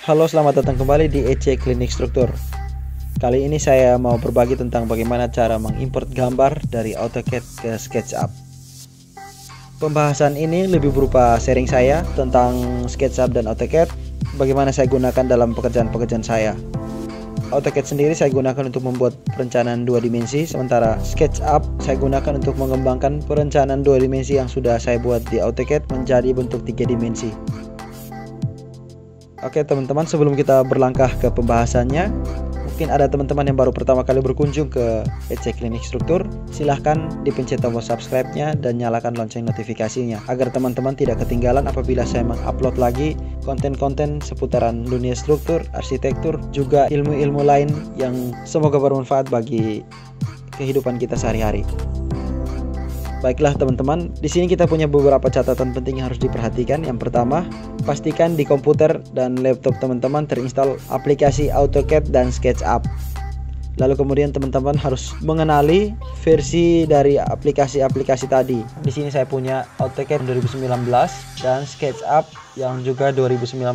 Halo, selamat datang kembali di EC Klinik Struktur. Kali ini saya mau berbagi tentang bagaimana cara mengimport gambar dari AutoCAD ke SketchUp. Pembahasan ini lebih berupa sharing saya tentang SketchUp dan AutoCAD, bagaimana saya gunakan dalam pekerjaan-pekerjaan saya. AutoCAD sendiri saya gunakan untuk membuat perencanaan 2 dimensi, sementara SketchUp saya gunakan untuk mengembangkan perencanaan 2 dimensi yang sudah saya buat di AutoCAD menjadi bentuk 3 dimensi. Oke teman-teman, sebelum kita berlangkah ke pembahasannya, mungkin ada teman-teman yang baru pertama kali berkunjung ke EC Klinik Struktur, silahkan dipencet tombol subscribe-nya dan nyalakan lonceng notifikasinya agar teman-teman tidak ketinggalan apabila saya mengupload lagi konten-konten seputaran dunia struktur, arsitektur, juga ilmu-ilmu lain yang semoga bermanfaat bagi kehidupan kita sehari-hari. Baiklah teman-teman, di sini kita punya beberapa catatan penting yang harus diperhatikan. Yang pertama, pastikan di komputer dan laptop teman-teman terinstall aplikasi AutoCAD dan SketchUp. Lalu kemudian teman-teman harus mengenali versi dari aplikasi-aplikasi tadi. Di sini saya punya AutoCAD 2019 dan SketchUp yang juga 2019.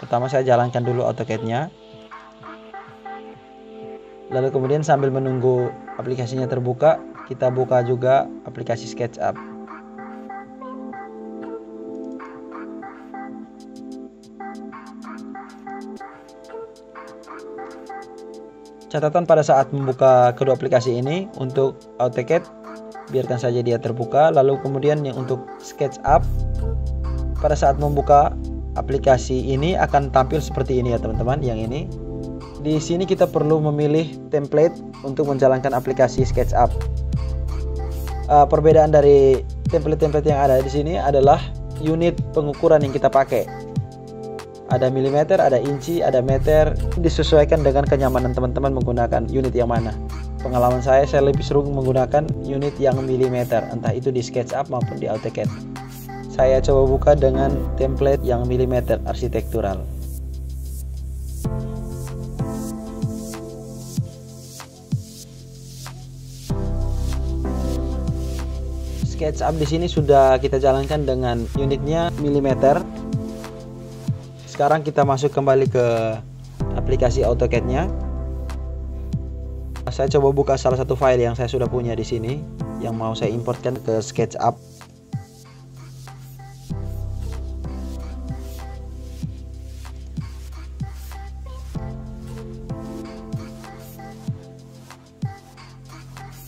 Pertama saya jalankan dulu AutoCAD-nya. Lalu kemudian sambil menunggu aplikasinya terbuka, kita buka juga aplikasi SketchUp. Catatan pada saat membuka kedua aplikasi ini, untuk AutoCAD biarkan saja dia terbuka. Lalu kemudian yang untuk SketchUp, pada saat membuka aplikasi ini akan tampil seperti ini ya teman-teman. Yang ini di sini kita perlu memilih template untuk menjalankan aplikasi SketchUp. Perbedaan dari template-template yang ada di sini adalah unit pengukuran yang kita pakai. Ada milimeter, ada inci, ada meter. Disesuaikan dengan kenyamanan teman-teman menggunakan unit yang mana. Pengalaman saya lebih sering menggunakan unit yang milimeter, entah itu di SketchUp maupun di AutoCAD. Saya coba buka dengan template yang milimeter arsitektural. SketchUp di sini sudah kita jalankan dengan unitnya milimeter. Sekarang kita masuk kembali ke aplikasi AutoCAD-nya. Saya coba buka salah satu file yang saya sudah punya di sini, yang mau saya importkan ke SketchUp.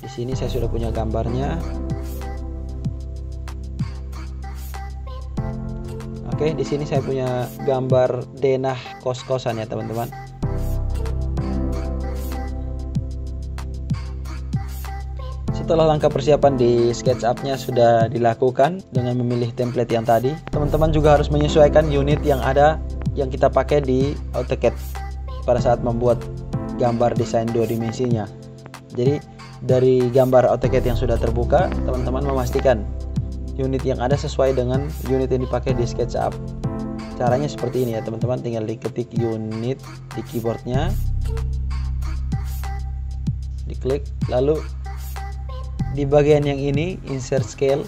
Di sini saya sudah punya gambarnya. Oke, di sini saya punya gambar denah kos-kosan ya teman-teman. Setelah langkah persiapan di SketchUp-nya sudah dilakukan dengan memilih template yang tadi, teman-teman juga harus menyesuaikan unit yang ada yang kita pakai di AutoCAD pada saat membuat gambar desain 2 dimensinya. Jadi dari gambar AutoCAD yang sudah terbuka, teman-teman memastikan unit yang ada sesuai dengan unit yang dipakai di SketchUp. Caranya seperti ini ya teman-teman, tinggal diketik unit di keyboardnya, diklik, lalu di bagian yang ini insert scale,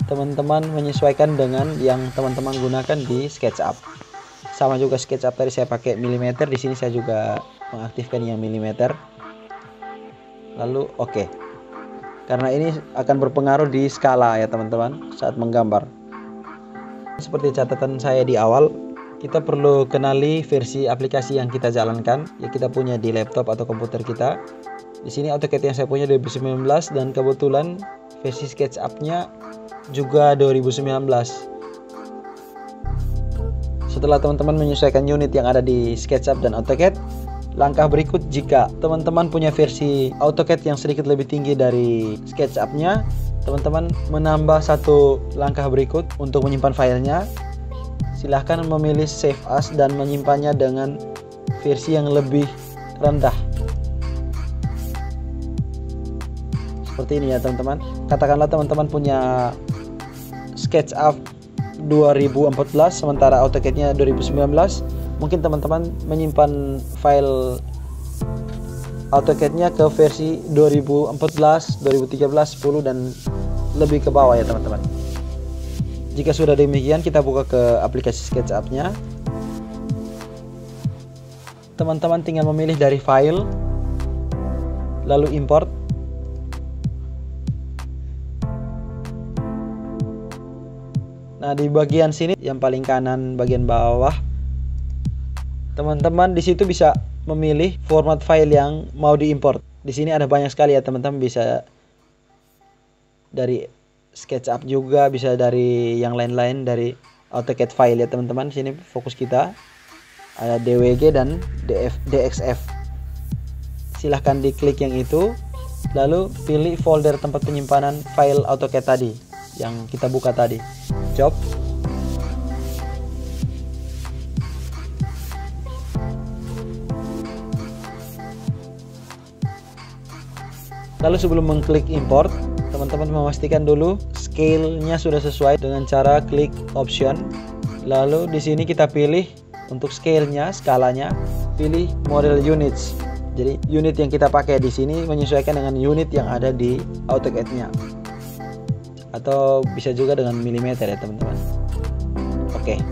teman-teman menyesuaikan dengan yang teman-teman gunakan di SketchUp. Sama juga SketchUp tadi saya pakai milimeter, di sini saya juga mengaktifkan yang milimeter. Lalu oke. Karena ini akan berpengaruh di skala ya teman-teman saat menggambar. Seperti catatan saya di awal, kita perlu kenali versi aplikasi yang kita jalankan, yang kita punya di laptop atau komputer kita. Di sini AutoCAD yang saya punya 2019 dan kebetulan versi SketchUp-nya juga 2019. Setelah teman-teman menyesuaikan unit yang ada di SketchUp dan AutoCAD, langkah berikut, jika teman-teman punya versi AutoCAD yang sedikit lebih tinggi dari SketchUp-nya, teman-teman menambah satu langkah berikut untuk menyimpan filenya. Silahkan memilih Save As dan menyimpannya dengan versi yang lebih rendah. Seperti ini ya teman-teman. Katakanlah teman-teman punya SketchUp 2014 sementara AutoCAD-nya 2019. Mungkin teman-teman menyimpan file AutoCAD-nya ke versi 2014, 2013, 10 dan lebih ke bawah ya teman-teman. Jika sudah demikian, kita buka ke aplikasi SketchUp-nya. teman-teman tinggal memilih dari file, lalu import. Nah, di bagian sini yang paling kanan bagian bawah, teman-teman di situ bisa memilih format file yang mau diimport. Di sini ada banyak sekali ya teman-teman, bisa dari SketchUp juga, bisa dari yang lain-lain, dari AutoCAD file ya teman-teman. Sini fokus kita ada DWG dan DXF. Silahkan diklik yang itu, lalu pilih folder tempat penyimpanan file AutoCAD tadi yang kita buka tadi, job. Lalu sebelum mengklik import, teman-teman memastikan dulu scale-nya sudah sesuai dengan cara klik option. Lalu di sini kita pilih untuk scale-nya, skalanya, pilih model units. Jadi unit yang kita pakai di sini menyesuaikan dengan unit yang ada di AutoCAD-nya. Atau bisa juga dengan milimeter ya teman-teman. Oke.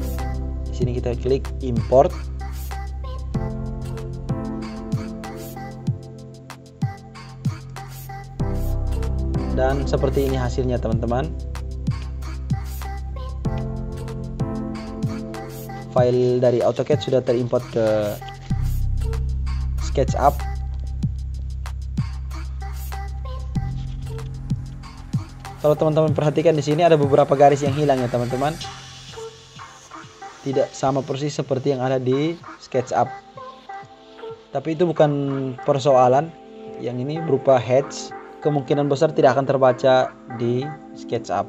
Di sini kita klik import. Dan seperti ini hasilnya teman-teman. File dari AutoCAD sudah terimport ke SketchUp. Kalau teman-teman perhatikan di sini ada beberapa garis yang hilang ya teman-teman. Tidak sama persis seperti yang ada di SketchUp. Tapi itu bukan persoalan. Yang ini berupa hatch, kemungkinan besar tidak akan terbaca di SketchUp.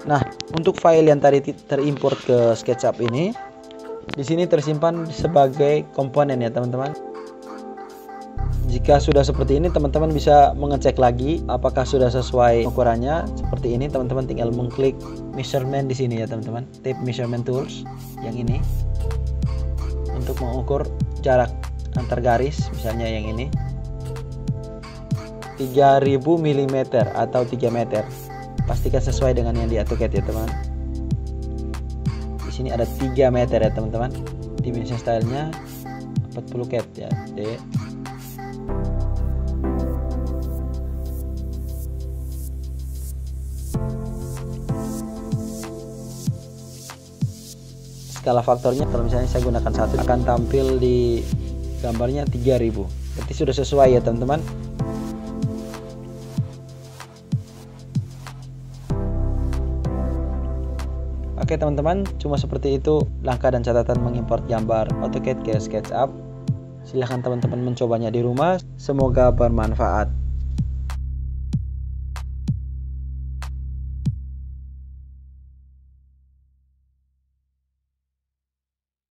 Nah, untuk file yang tadi terimport ke SketchUp ini, di sini tersimpan sebagai komponen ya teman-teman. Jika sudah seperti ini, teman-teman bisa mengecek lagi apakah sudah sesuai ukurannya. Seperti ini, teman-teman tinggal mengklik measurement di sini ya teman-teman. Tape measurement tools yang ini untuk mengukur jarak antar garis, misalnya yang ini 3000 mm atau 3 meter. Pastikan sesuai dengan yang di AutoCAD ya teman. Di sini ada 3 meter ya teman-teman. Dimension stylenya 40 cat ya, D. Skala faktornya kalau misalnya saya gunakan 1 akan tampil di gambarnya 3000. Berarti sudah sesuai ya teman-teman. Oke teman-teman, cuma seperti itu langkah dan catatan mengimport gambar AutoCAD ke SketchUp. Silahkan teman-teman mencobanya di rumah. Semoga bermanfaat.